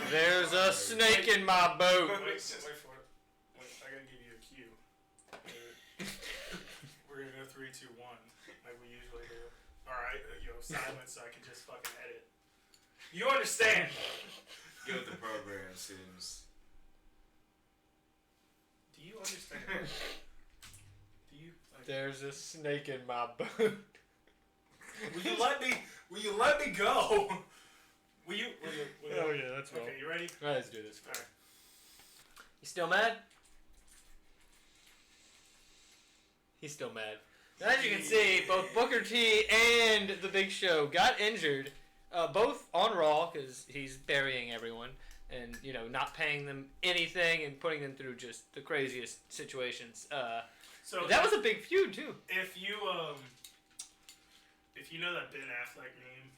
There's a snake in my boat. Wait for it. Wait, I gotta give you a cue. We're gonna go 3, 2, 1, like we usually do. Alright, silence so I can just fucking edit. You understand? Get with the program, Sims. Do you understand? Do you? Like, There's a snake in my boat. Will you let me go? Will you? Oh yeah, that's right. Okay, you ready? All right, let's do this. Alright. You still mad? He's still mad. As you can see, both Booker T and The Big Show got injured, both on Raw because he's burying everyone and not paying them anything and putting them through just the craziest situations. So that was a big feud too. If you know that Ben Affleck meme,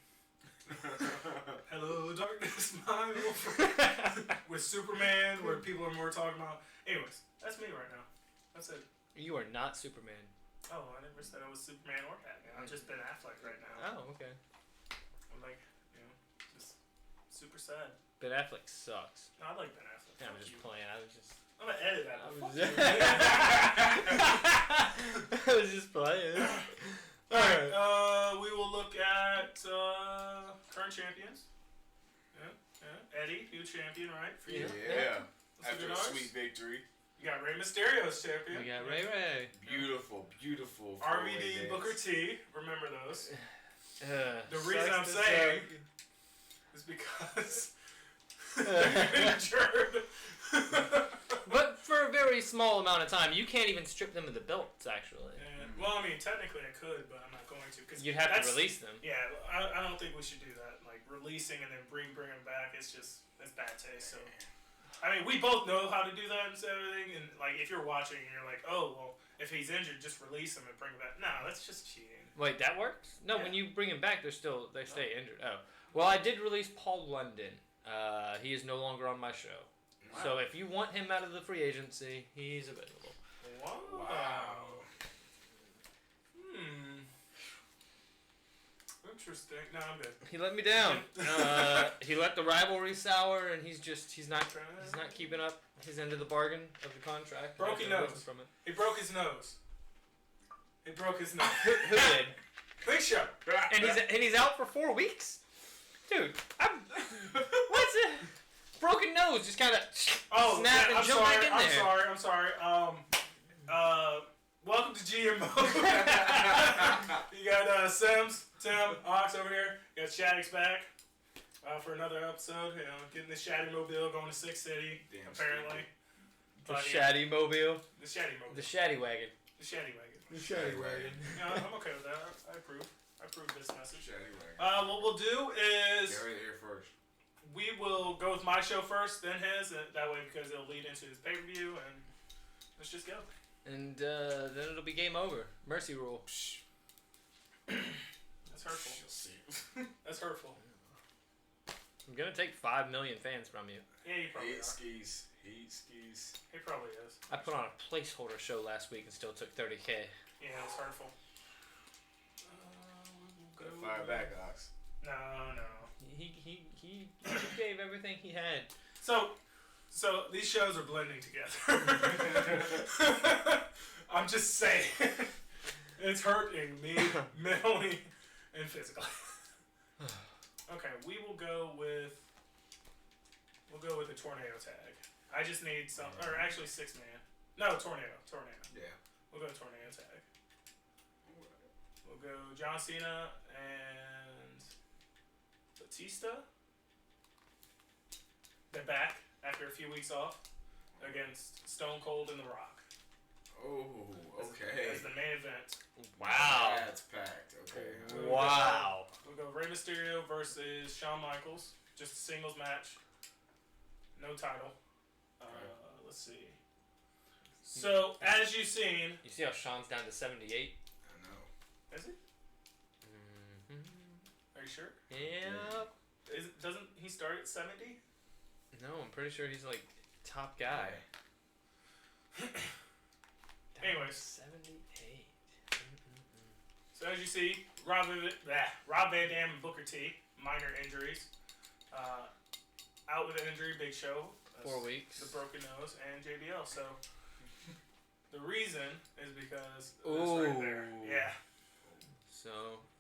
hello darkness, my old friend, with Superman, where people are more talking about. Anyways, that's me right now. That's it. You are not Superman. Oh, I never said I was Superman or Batman. I'm just Ben Affleck right now. Oh, okay. I'm like, just super sad. Ben Affleck sucks. No, I like Ben Affleck. Yeah, I'm just playing. I I'm gonna edit that. I was just playing. Alright, we will look at current champions. Yeah. Eddie, new champion, right? For you. Yeah. Let's After look a at ours. sweet victory. You got Rey Mysterio as champion. We got Ray. Beautiful. RVD, Booker T. Remember those. The Sucks reason I'm to saying suck. is because they're injured. But for a very small amount of time, you can't even strip them of the belts, actually. Well, I mean, technically I could, but I'm not going to. Cause you'd have to release them. Yeah, I don't think we should do that. Like, releasing and then bring them back, it's bad taste. So, I mean, we both know how to do that and everything. And, like, if you're watching and you're like, oh, well, if he's injured, just release him and bring him back. No, that's just cheating. Wait, that works? No, when you bring him back, they stay injured. Oh. Well, I did release Paul London. He is no longer on my show. Wow. So if you want him out of the free agency, he's available. Wow. Interesting. No, I'm good. He let me down. He let the rivalry sour, and he's not keeping up his end of the bargain of the contract. Broke his nose. From it. He broke his nose. Who did? Big Show. And he's out for 4 weeks, dude. What's it? Broken nose, just kind of snap and jump back in there. I'm sorry. Welcome to GM Mode. You got Sims, Tim, Ox over here. You got Shaddox back for another episode. Getting the Shaddy Mobile, going to Six City. Damn, apparently. The Shaddy Mobile. The Shaddy Mobile. The Shaddy Wagon. The Shaddy Wagon. The Shaddy Wagon. Yeah, I'm okay with that. I approve. I approve this message. Shaddy Wagon. What we'll do is Get right here first. we will go with my show first, then his. That way, because it'll lead into his pay-per-view, and let's just go. And then it'll be game over. Mercy rule. That's hurtful. You'll see. That's hurtful. I'm gonna take 5 million fans from you. Yeah, you probably Heat are. skis. He probably is. I put on a placeholder show last week and still took 30K. Yeah, it's hurtful. Gotta fire back, Ox. No. He gave everything he had. So these shows are blending together. I'm just saying. It's hurting me mentally and physically. Okay, we'll go with a tornado tag. I just need some, or actually 6-man. No, tornado. Yeah. We'll go tornado tag. We'll go John Cena and Batista. They're back after a few weeks off against Stone Cold and The Rock. Oh, okay. As the main event. Wow. That's packed. Okay. Wow. We'll go Rey Mysterio versus Shawn Michaels. Just a singles match. No title. Let's see. So, as you've seen... You see how Sean's down to 78? I know. Is he? Mm-hmm. Are you sure? Yep. Doesn't he start at 70? No, I'm pretty sure he's like top guy. Anyways. 78. So as you see, Rob Van Dam and Booker T, minor injuries. out with an injury, Big Show. 4 weeks. The broken nose, and JBL. So the reason is because this Ooh. right there. Yeah. So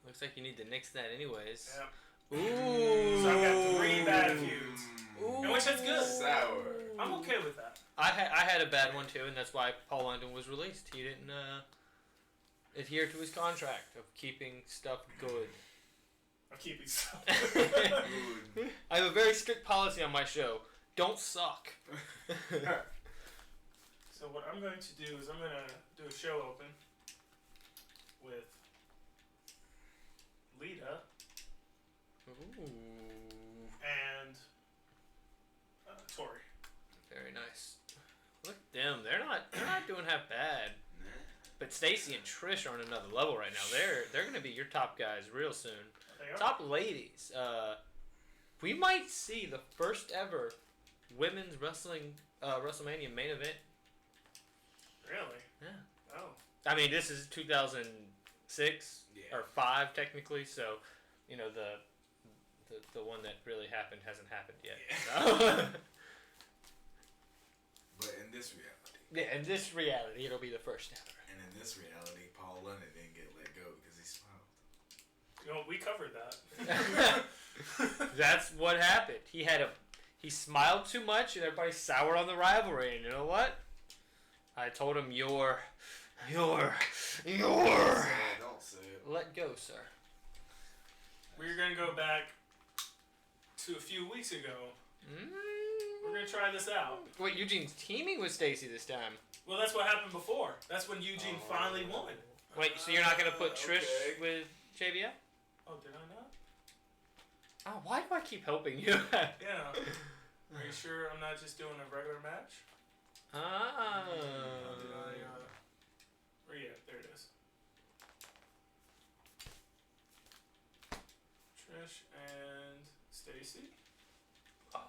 looks like you need to nix that anyways. Yep. Ooh. So I've got 3 bad feuds. Ooh. And which is good. Sour. I'm okay with that. I had a bad one too, and that's why Paul London was released. He didn't adhere to his contract of keeping stuff good. I'm keeping stuff. I have a very strict policy on my show. Don't suck. So what I'm going to do is I'm going to do a show open with Lita Ooh. and Tori. Very nice. Look at them. They're not doing half bad. But Stacy and Trish are on another level right now. They're gonna be your top guys real soon. They are. Top ladies. We might see the first ever women's wrestling WrestleMania main event. Really? Yeah. Oh. I mean, this is 2006 or 5 technically, so you know the one that really happened hasn't happened yet. So. But in this reality. Yeah, in this reality, it'll be the first ever. And in this reality, Paul London didn't get let go because he smiled. You know, we covered that. That's what happened. He smiled too much, and everybody soured on the rivalry. And you know what? I told him, you're. Don't say it. Let go, sir. We're going to go back to a few weeks ago. We're going to try this out. Wait, Eugene's teaming with Stacy this time. Well, that's what happened before. That's when Eugene finally won. Wait, so you're not going to put Trish Okay. with JBL? Oh, did I not? Oh, why do I keep helping you? Yeah. Are you sure I'm not just doing a regular match? Ah. Did I, where you at? There it is. Trish and Stacy. Oh.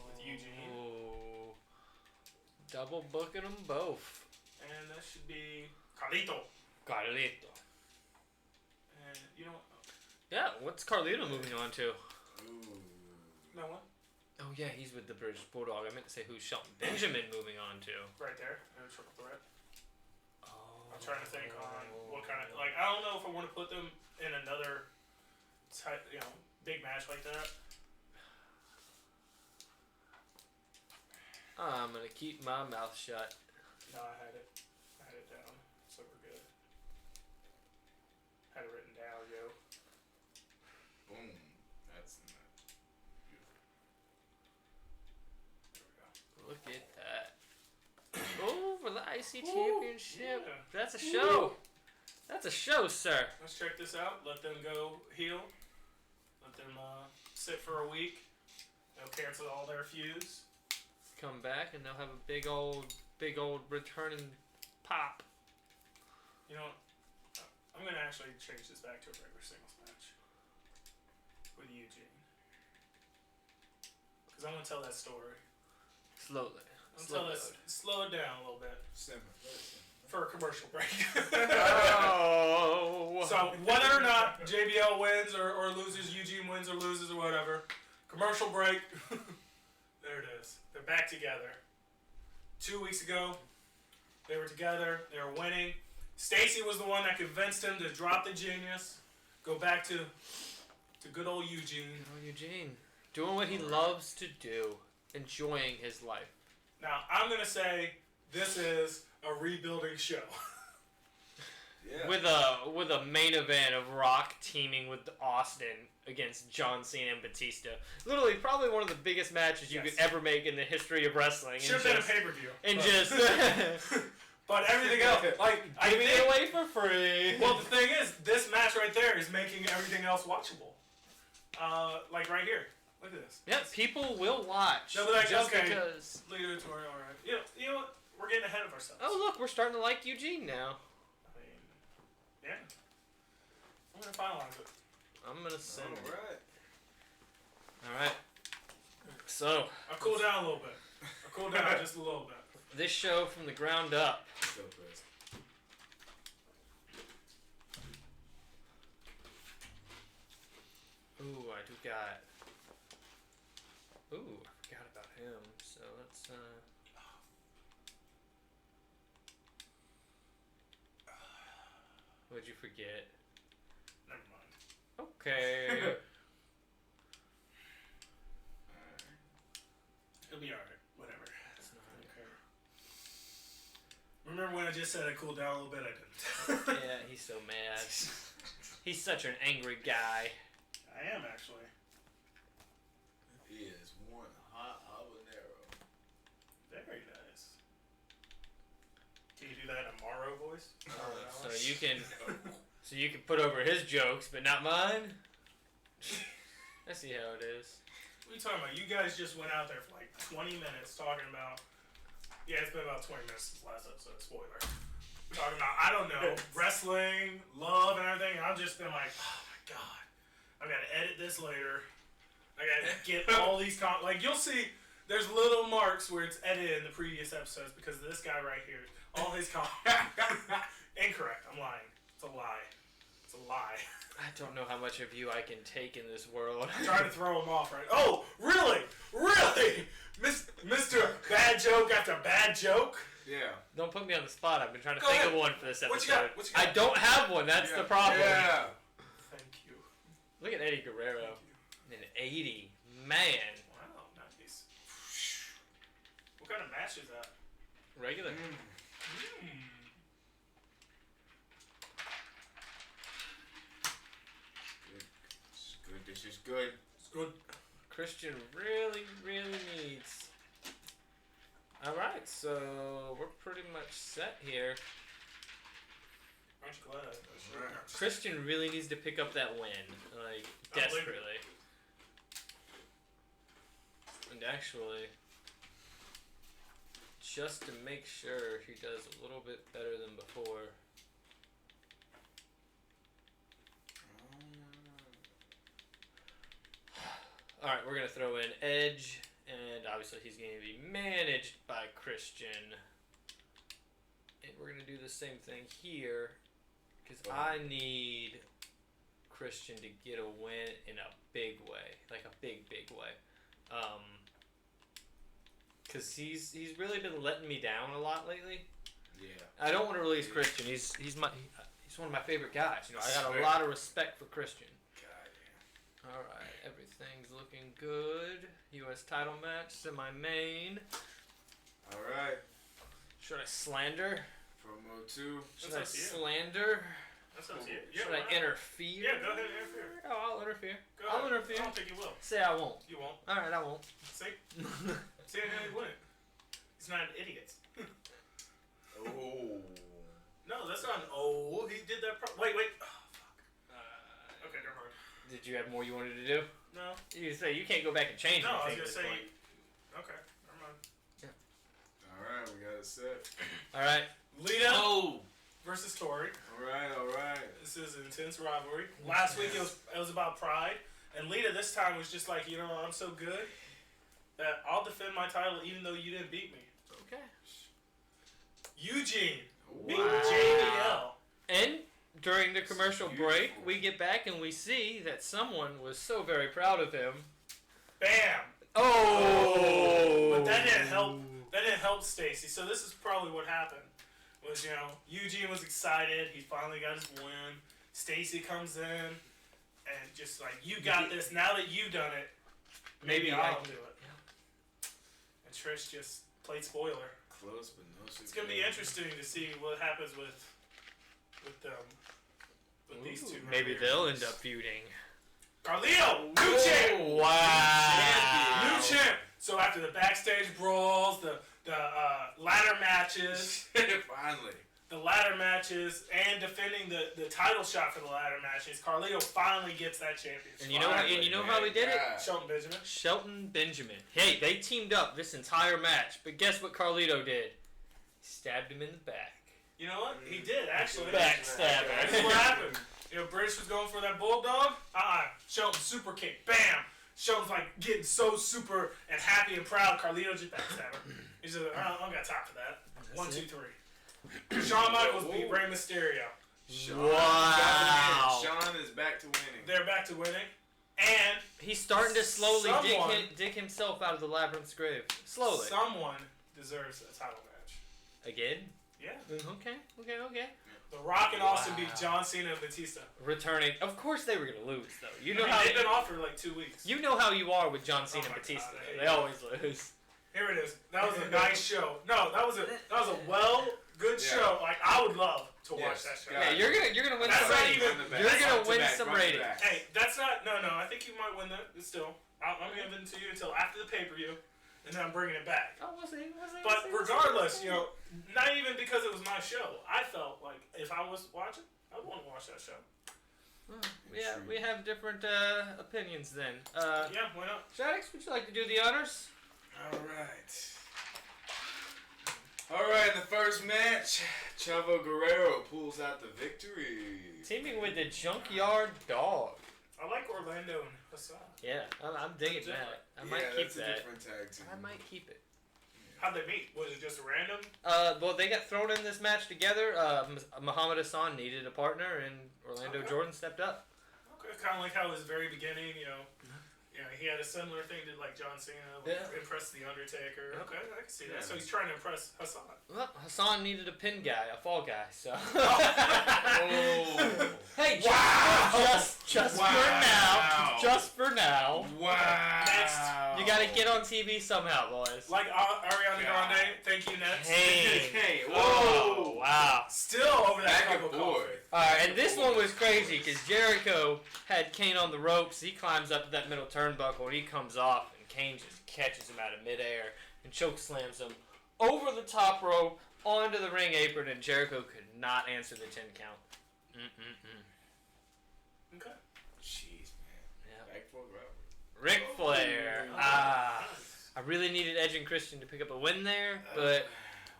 With Eugene. Double booking them both. And that should be Carlito. Carlito. And you know what? Yeah, what's Carlito moving on to? Ooh. No one? Oh yeah, he's with the British Bulldog. I meant to say who's Shelton Benjamin moving on to. Right there. And a triple threat. Oh. I'm trying to think on what kind of, like, I don't know if I want to put them in another type, big match like that. I'm gonna keep my mouth shut. No, I had it down, so we're good. Had it written down, yo. Boom. That's not beautiful. There we go. Look at that. Oh, for the IC Championship. Yeah. That's a show. That's a show, sir. Let's check this out. Let them go heal. Let them sit for a week. They'll cancel all their feuds. Come back and they'll have a big old returning pop. You know what? I'm going to actually change this back to a regular singles match with Eugene. Because I'm going to tell that story. Slowly. Slow it down a little bit Simmer. for a commercial break. Oh. So whether or not JBL wins or loses, Eugene wins or loses or whatever, commercial break. There it is. They're back together. 2 weeks ago, they were together. They were winning. Stacy was the one that convinced him to drop the genius, go back to good old Eugene. Good old Eugene. Doing what he loves to do. Enjoying his life. Now, I'm going to say this is a rebuilding show. Yeah. With a main event of Rock teaming with Austin against John Cena and Batista. Literally, probably one of the biggest matches you could ever make in the history of wrestling. Should have been a pay-per-view. And just... But everything else, like, giving it away for free. Well, the thing is, this match right there is making everything else watchable. Like right here. Look at this. Yeah, people will watch. They'll be like, just okay, because... Leave it to her, all right. You know what? We're getting ahead of ourselves. Oh, look, we're starting to like Eugene now. I mean, yeah. I'm going to finalize it. I'm going to send it. Alright. Alright. So, I'll cool down a little bit. I'll cool down just a little bit. this show from the ground up. Still pissed. Ooh, I do got Ooh, I forgot about him. So let's. What'd you forget? Never mind. Okay. It'll be alright. Whatever. That's I not. don't care. Remember when I just said I cooled down a little bit? I didn't. Yeah, he's so mad. He's such an angry guy. I am actually. He is one hot habanero. Very nice. Can you do that in a Morrow voice? So you can put over his jokes, but not mine. I see how it is. What are you talking about? You guys just went out there for like 20 minutes talking about. Yeah, it's been about 20 minutes since last episode. Spoiler. Talking about, I don't know, wrestling, love, and everything. I've just been like, oh my god, I've got to edit this later. I got to get all these like you'll see. There's little marks where it's edited in the previous episodes because of this guy right here. All his incorrect. I'm lying. It's a lie. It's a lie. I don't know how much of you I can take in this world. I'm trying to throw him off, right? Oh, really? Really? Mr. Bad Joke after bad joke? Yeah. Don't put me on the spot. I've been trying to Go think ahead. of one for this episode. What you got? What you got? I don't have one. That's Yeah. the problem. Yeah. Thank you. Look at Eddie Guerrero. Thank you. An 80. Man. Wow, nice. What kind of match is that? Regular. Good. This is good. It's good. Christian really, really needs. Alright, so we're pretty much set here. Aren't you glad? Christian really needs to pick up that win. Like, I believe it. desperately. And actually, just to make sure he does a little bit better than before. Alright, we're going to throw in Edge, and obviously he's going to be managed by Christian. And we're going to do the same thing here, because I need Christian to get a win in a big way, like a big, big way. Because he's really been letting me down a lot lately. Yeah. I don't want to release Christian. He's one of my favorite guys. You know, I got a lot of respect for Christian. All right, everything's looking good. U.S. title match, semi-main. All right. Should I slander? Promo 2. Should That's I up to you. slander? That's up to you. Should why I not? interfere? Yeah, go ahead and interfere. Oh, I'll interfere. Go I'll ahead. interfere. I don't think you will. Say I won't. You won't. All right, I won't. See? See, I know he wouldn't. He's not an idiot. Oh. No, that's not an oh. He did that. Wait. Oh, fuck. Okay, never mind. Did you have more you wanted to do? No. You say you can't go back and change No, I anything. was at gonna this say. point. Okay, never mind. All right, we got it set. All right. Lita Oh. versus Tori. All right. This is an intense rivalry. Last week it was about pride, and Lita this time was just like, you know, I'm so good that I'll defend my title even though you didn't beat me. Okay. Eugene beat Wow. JBL. And during the commercial break, Beautiful. we get back and we see that someone was so very proud of him. Bam. Oh! But that didn't help. That didn't help Stacy. So this is probably what happened. Was, you know, Eugene was excited. He finally got his win. Stacy comes in and just like, you got this. Now that you've done it, maybe I'll do it. And Trish just played spoiler. Close, but no cigar. It's gonna be interesting to see what happens with these two. Maybe right they'll here. end up feuding. Carlito, new champ, Wow! new champ. So after the backstage brawls, the ladder matches, Finally. and defending the title shot for the ladder matches, Carlito finally gets that championship. And you know how we did it? Yeah. Shelton Benjamin. Shelton Benjamin. Hey, they teamed up this entire match, but guess what Carlito did? Stabbed him in the back. You know what? He did actually. Backstabber. That's what happened. You know, British was going for that bulldog. Shelton super kick. Bam. Shelton's like getting so super and happy and proud. Carlito just backstabber. He's like, I don't got time for that. That's 1, it. 2, 3. Shawn Michaels beat Rey Mysterio. Sean Wow. Sean is back to winning. They're back to winning. And he's starting to slowly someone- dig himself out of the labyrinth's grave. Slowly. someone deserves a title match. Again? Yeah. Okay. The Rock and Austin Wow. beat John Cena and Batista. Returning. Of course they were going to lose, though. You know I mean, how they've been off for like 2 weeks. you know how you are with John Cena Oh my and Batista. God, I though. hate They it. always lose. Here it is. That was a nice show. No, that was a good Yeah. show. Like I would love to watch Yes. that show. Yeah. Yeah, you're gonna win That's some not ratings. even- You're gonna Run to win back, some run to ratings. back. Hey, that's not. No. I think you might win that. Still, I'm gonna give it to you until after the pay-per-view, and then I'm bringing it back. Oh, we'll see. But regardless, you know, not even because it was my show. I felt like if I was watching, I'd want to watch that show. Yeah, we have different opinions then. Yeah, why not? Shaddox, would you like to do the honors? Alright, in the first match, Chavo Guerrero pulls out the victory. Teaming with the Junkyard Dog. I like Orlando and Hassan. Yeah, I'm digging that. I might keep that's a that. different tag team. I might keep it. How'd they meet? Was it just random? Well, they got thrown in this match together. Muhammad Hassan needed a partner, and Orlando Okay. Jordan stepped up. Okay, kind of like how his very beginning, you know, he had a similar thing to like John Cena, like, Yeah. impress the Undertaker. Yeah. Okay, I can see that. Yeah. So he's trying to impress Hassan. Well, Hassan needed a pin guy, a fall guy, so. Oh. Hey, Wow. just Wow. for now. Just for now. Wow. Next. You gotta get on TV somehow, boys. Like Ariana God. Grande, thank you, next. Hey. Hey, Oh, whoa. wow. Still over that Back cup and of coffee. forth. Alright, and this one was crazy because Jericho had Kane on the ropes. He climbs up to that middle turnbuckle and he comes off, and Kane just catches him out of midair and choke slams him over the top rope onto the ring apron, and Jericho could not answer the 10 count. Okay. Jeez, man. Yeah. Back for Robert. Ric Flair. Nice. I really needed Edge and Christian to pick up a win there, but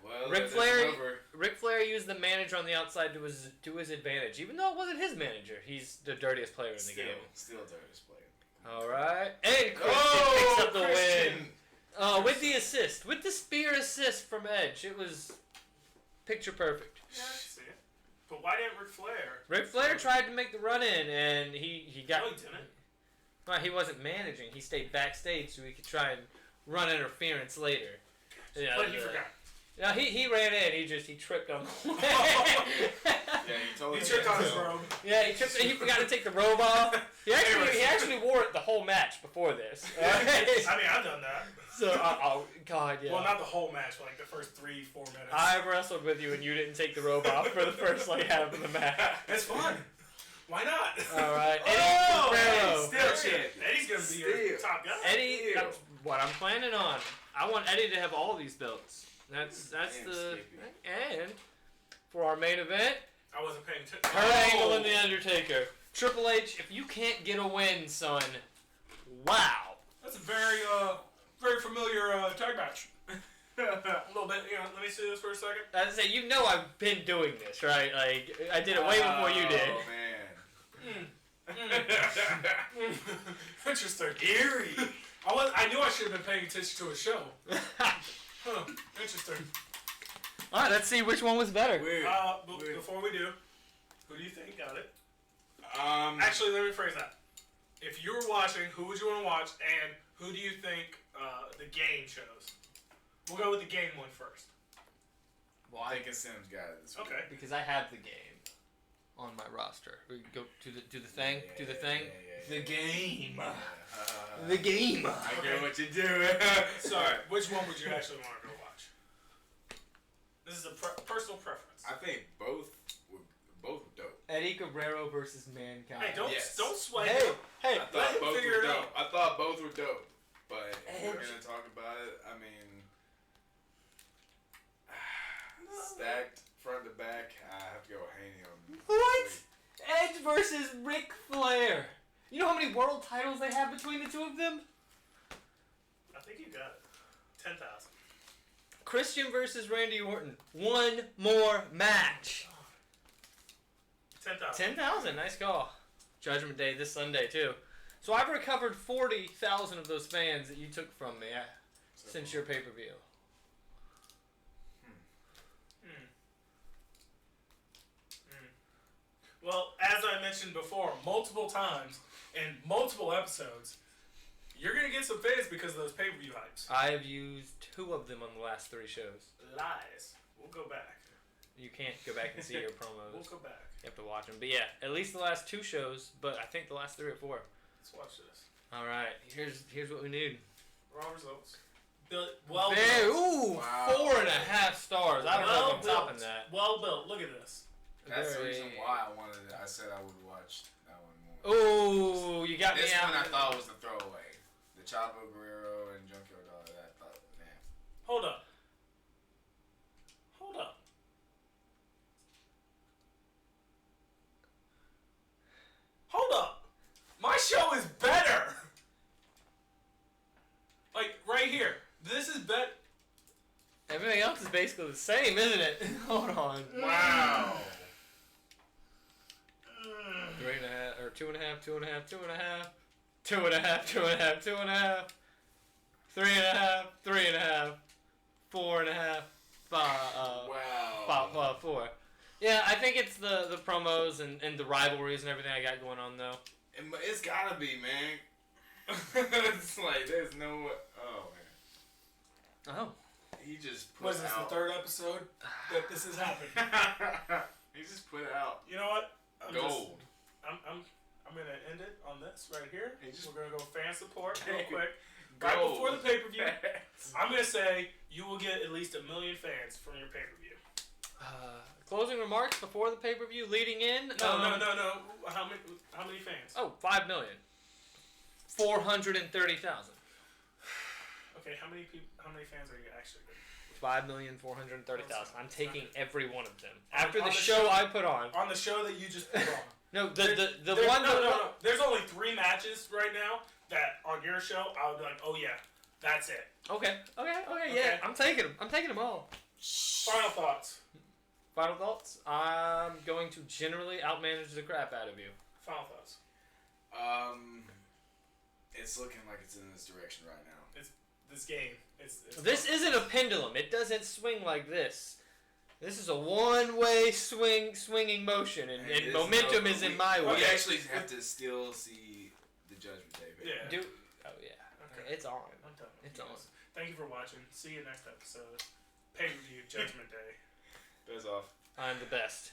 Well, Ric that's Flair- over. Ric Flair used the manager on the outside to his advantage, even though it wasn't his manager. He's the dirtiest player in the Still, game. still dirtiest player. All right, and Christian Oh, picks up the Christian. win with the assist, with the spear assist from Edge. It was picture perfect. Yeah, I can see it. But why didn't Ric Flair? Ric Flair tried to make the run in, and he got. No, he didn't. Well, he wasn't managing. He stayed backstage so he could try and run interference later. Yeah, But he forgot. No, he ran in. He tripped on the way. Yeah, you told He me tripped that, on his so- robe. Yeah, he tripped. He forgot to take the robe off. He actually wore it the whole match before this. I mean, I've done that. So oh god, yeah. Well, not the whole match, but like the first 3-4 minutes. I've wrestled with you and you didn't take the robe off for the first like half of the match. It's fun. Why not? All right, Oh, Eddie Guerrero. Eddie's still champion. Eddie's gonna be your Still. top guy. Eddie, Ew. that's what I'm planning on. I want Eddie to have all these belts. That's Damn, the Skippy. and for our main event, I wasn't paying attention. Kurt Angle and the Undertaker. Triple H, if you can't get a win, son, wow. That's a very familiar tag match. A little bit. You know, let me see this for a second. I say, you know I've been doing this, right? Like I did it way before you did. Oh, man. Interesting. Eerie. I knew I should have been paying attention to a show. Huh. Interesting. All right, let's see which one was better. Weird. But Weird. before we do, who do you think got it? Actually, Actually, let me phrase that. If you were watching, who would you want to watch, and who do you think the game chose? We'll go with the game one first. I think Sims got it this week. Okay. Because I have the game on my roster. We go do the thing. Do the thing. Yeah. The game. Yeah. The game. I get what you're doing. Sorry, which one would you actually want to go watch? This is a personal preference. I think both were dope. Eddie Guerrero versus Mankind. Hey, don't Yes. sway. Hey, hey. I let thought him both figure were it dope. out. I thought both were dope. But if we're Edge. gonna talk about it, I mean, stacked front to back, I have to go Haney on. What? Edge versus Ric Flair. You know how many world titles they have between the two of them? I think you got it. 10,000. Christian versus Randy Orton. One more match. 10,000. 10,000. Nice call. Judgment Day this Sunday, too. So I've recovered 40,000 of those fans that you took from me since your pay-per-view. Well, as I mentioned before, multiple times, in multiple episodes, you're gonna get some fans because of those pay-per-view hypes. I have used 2 of them on the last 3 shows. Lies. We'll go back. You can't go back and see your promos. We'll go back. You have to watch them. But yeah, at least the last 2 shows, but I think the last 3 or 4. Let's watch this. Alright, here's what we need. Raw results. Well ooh, Wow. 4.5 stars. I don't know if I'm topping that. Well built. Look at this. That's the Very- reason why I said I would watch that one more. Ooh, you got This me out. one I thought was the throwaway. The Chavo Guerrero and Junkyard Dog. I thought, man. Hold up. Hold up. Hold up. My show is better. Like, right here. This is better. Everything else is basically the same, isn't it? Hold on. Wow. 3.5 or 2.5, 2.5, 2.5, 2.5, 2.5, 2.5, 3.5, 3.5, 4.5, 4. Yeah, I think it's the promos and the rivalries and everything I got going on though. It's gotta be, man. It's like there's no. Oh man. Oh. He just put Was this out. the 3rd episode that this has happened? He just put out You know what? gold. I'm gonna end it on this right here. Hey, just- We're gonna go fan support real Hey, quick. Right gold. before the pay-per-view, I'm gonna say you will get at least 1 million fans from your pay-per-view. Closing remarks before the pay-per-view leading in? No. How many fans? Oh, 5 million. 430,000. Okay, how many fans are you actually getting? 5,430,000. I'm taking every one of them. On- After on the the show show- I put on. On the show that you just put on. No, the There's- one No. There's only 3 matches right now that on your show I would be like, oh yeah, that's it. Okay, yeah. Okay. I'm taking them all. Final thoughts. Final thoughts? I'm going to generally outmanage the crap out of you. Final thoughts. It's looking like it's in this direction right now. This game. It's This isn't a pendulum. It doesn't swing like this. This is a one-way swinging motion, and Hey, this momentum no- is in we- my way. We actually have to still see the Judgment Day. Baby. Yeah. Oh yeah, Okay. it's on. I'm done. It's Yes. on. Thank you for watching. See you next episode. Pay-per-view Judgment Day. Bez off. I'm the best.